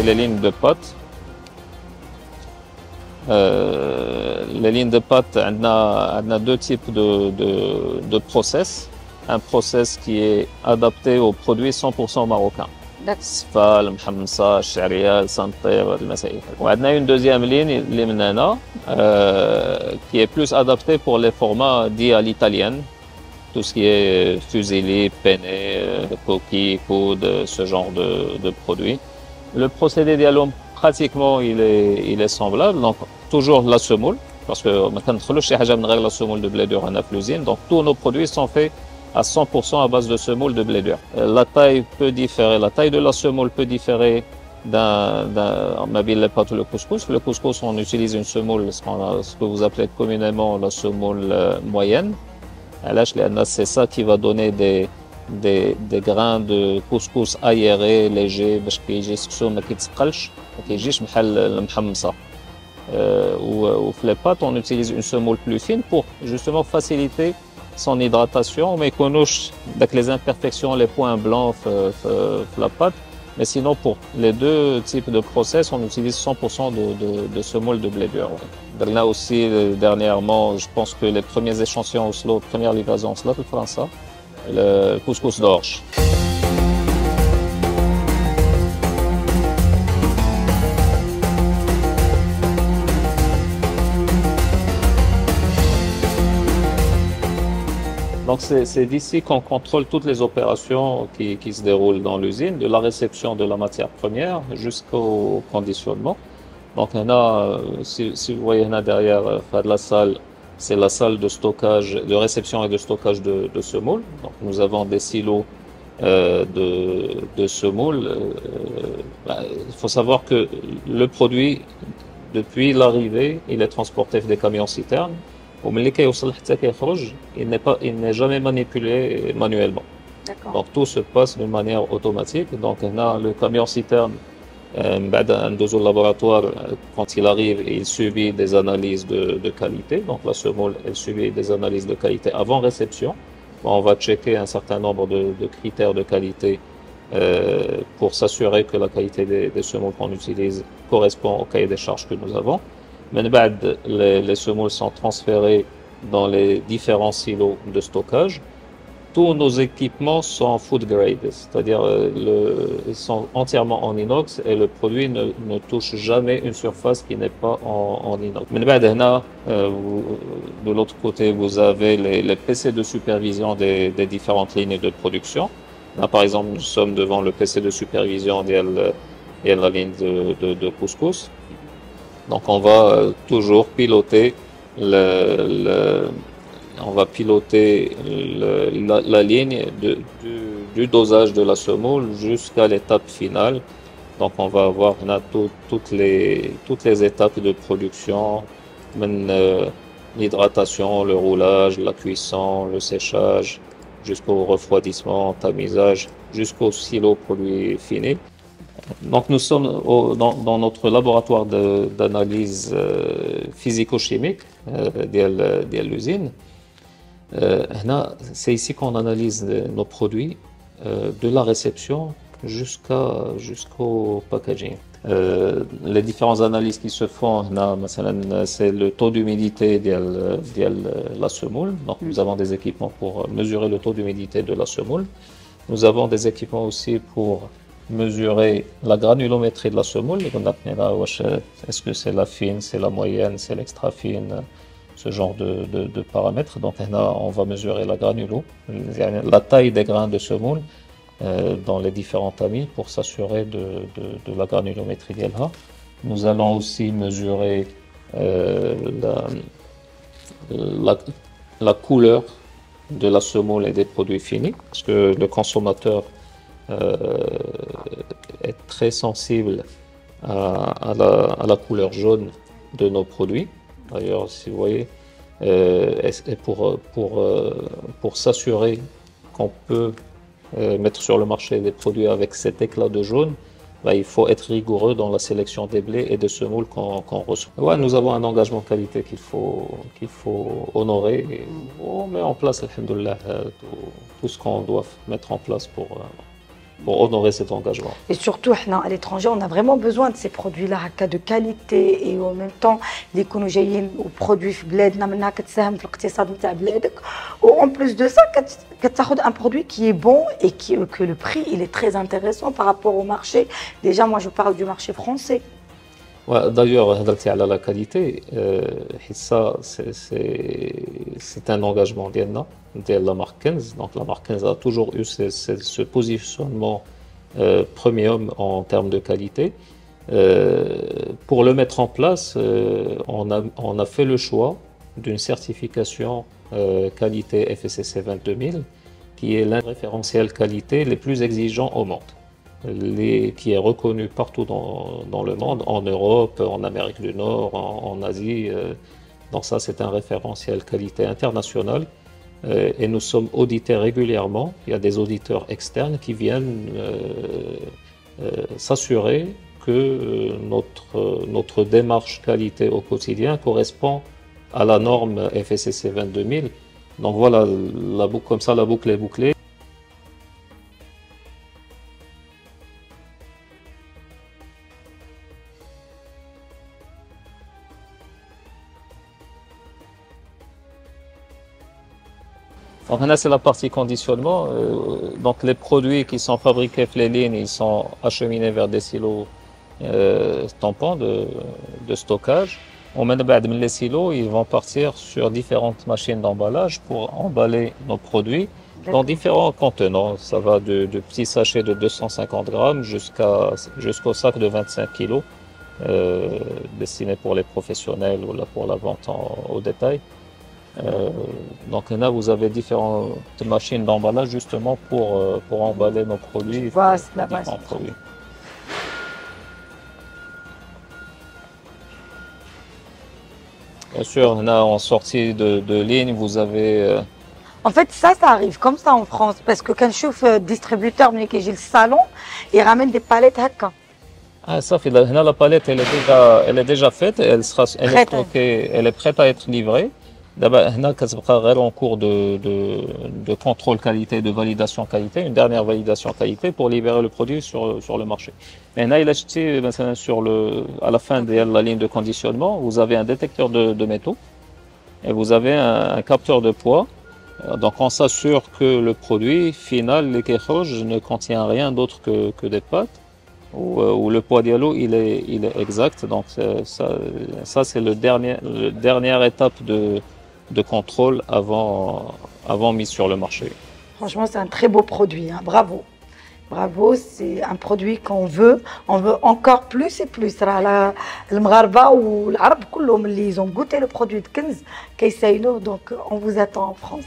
c'est les lignes de pâte. Les lignes de pâte, on a deux types de process. Un process qui est adapté aux produits 100% marocains. السفال المحمصة الشعرية السنطير المسائل. وعندنا une deuxième ligne اللي من هنا qui est plus adaptée pour les formats dits à l'italienne. Tout ce qui est fusilli, penne, coquille, coude, ce genre de produits. Le procédé dialogue, pratiquement, il est semblable. Donc, toujours la semoule, parce que la semoule de blé dur en l'usine. Donc, tous nos produits sont faits à 100% à base de semoule de blé dur. La taille peut différer, la taille de la semoule peut différer d'un mabille les pâtes ou le couscous. Le couscous, on utilise une semoule, ce que vous appelez communément la semoule moyenne. C'est ça qui va donner des grains de couscous aérés, légers, باش كيجي السكسو ما كيتسقلش ما كيجيش بحال المحمصة. وفي les pâtes, on utilise une semoule plus fine pour justement faciliter son hydratation, mais يكونوش داك les imperfections, les points blancs في la pâte. Mais sinon, pour les deux types de process, on utilise 100% de semoule de blé dur. Là aussi, dernièrement, je pense que les premiers échantillons Oslo, première livraison Oslo de France, le couscous d'orge. Donc c'est d'ici qu'on contrôle toutes les opérations qui se déroulent dans l'usine, de la réception de la matière première jusqu'au conditionnement. Donc si vous voyez là derrière la salle, c'est la salle de stockage, de réception et de stockage de semoule. Donc nous avons des silos de semoule. Il faut savoir que le produit, depuis l'arrivée, il est transporté avec des camions citernes. Il n'est jamais manipulé manuellement. Donc tout se passe de manière automatique. Donc le camion citerne, au laboratoire, quand il arrive, il subit des analyses de qualité. Donc la semoule, elle subit des analyses de qualité avant réception. On va checker un certain nombre de critères de qualité pour s'assurer que la qualité des semoules qu'on utilise correspond au cahier des charges que nous avons. Les semoules sont transférées dans les différents silos de stockage. Tous nos équipements sont food grade, c'est-à-dire ils sont entièrement en inox et le produit ne touche jamais une surface qui n'est pas en inox. De l'autre côté, vous avez les PC de supervision des différentes lignes de production. Là, par exemple, nous sommes devant le PC de supervision et la ligne de couscous. Donc on va toujours piloter la ligne du dosage de la semoule jusqu'à l'étape finale. Donc on va avoir toutes les étapes de production, l'hydratation, le roulage, la cuisson, le séchage, jusqu'au refroidissement, tamisage, jusqu'au silo produit fini. Donc nous sommes dans notre laboratoire d'analyse physico-chimique de l'usine. C'est ici qu'on analyse nos produits de la réception jusqu'au packaging. Les différentes analyses qui se font, c'est le taux d'humidité de la semoule. Donc nous avons des équipements pour mesurer le taux d'humidité de la semoule. Nous avons des équipements aussi pour mesurer la granulométrie de la semoule. Est-ce que c'est la fine, c'est la moyenne, c'est l'extra fine, ce genre de paramètres. Donc on va mesurer la granulo, la taille des grains de semoule dans les différents tamis pour s'assurer de la granulométrie d'Elha. Nous allons aussi mesurer la couleur de la semoule et des produits finis, parce que le consommateur est très sensible à la couleur jaune de nos produits. D'ailleurs, si vous voyez, et pour s'assurer qu'on peut mettre sur le marché des produits avec cet éclat de jaune, il faut être rigoureux dans la sélection des blés et des semoules qu'on reçoit. Ouais, nous avons un engagement qualité qu'il faut honorer. Et on met en place, alhamdoulilah, tout ce qu'on doit mettre en place pour pour honorer cet engagement. Et surtout, à l'étranger, on a vraiment besoin de ces produits-là de qualité et en même temps, les connojaïens aux produits en plus de ça, un produit qui est bon et que le prix il est très intéressant par rapport au marché. Déjà, moi, je parle du marché français. Ouais, d'ailleurs, la qualité, ça, c'est un engagement de la marque 15. Donc, la marque 15 a toujours eu ce positionnement premium en termes de qualité. Pour le mettre en place, on a fait le choix d'une certification qualité FSSC 22000, qui est l'un des référentiels qualité les plus exigeants au monde. Qui est reconnu partout dans le monde, en Europe, en Amérique du Nord, en Asie. Donc ça, c'est un référentiel qualité international. Et nous sommes audités régulièrement. Il y a des auditeurs externes qui viennent s'assurer que notre démarche qualité au quotidien correspond à la norme FSSC 22000. Donc voilà, comme ça, la boucle est bouclée. Donc là, c'est la partie conditionnement. Donc les produits qui sont fabriqués les lignes, ils sont acheminés vers des silos tampons de stockage. On met les silos, ils vont partir sur différentes machines d'emballage pour emballer nos produits dans différents contenants. Ça va de petits sachets de 250 grammes jusqu'au sac de 25 kilos destinés pour les professionnels ou là pour la vente au détail. Donc là, vous avez différentes machines d'emballage justement pour emballer nos produits. Voilà, c'est la base. Bien sûr, là, en sortie de ligne, vous avez... En fait, ça arrive comme ça en France. Parce que quand je suis distributeur, mais j'ai le salon, ils ramènent des palettes haka. Ah, ça fait là, la palette, elle est déjà faite, elle est stockée, elle est prête à être livrée. D'abord, là, en cours de contrôle qualité, de validation qualité, une dernière validation qualité pour libérer le produit sur le marché. Mais là, il a acheté à la fin de la ligne de conditionnement, vous avez un détecteur de métaux et vous avez un capteur de poids. Donc, on s'assure que le produit final, les kékhoj, ne contient rien d'autre que des pâtes. Où le poids dialo il est exact. Donc, ça c'est la dernière étape de contrôle avant mise sur le marché. Franchement, c'est un très beau produit, hein. Bravo. Bravo, c'est un produit qu'on veut. On veut encore plus et plus. Le Mgharba ou l'Arab, ils ont goûté le produit de 15 donc on vous attend en France.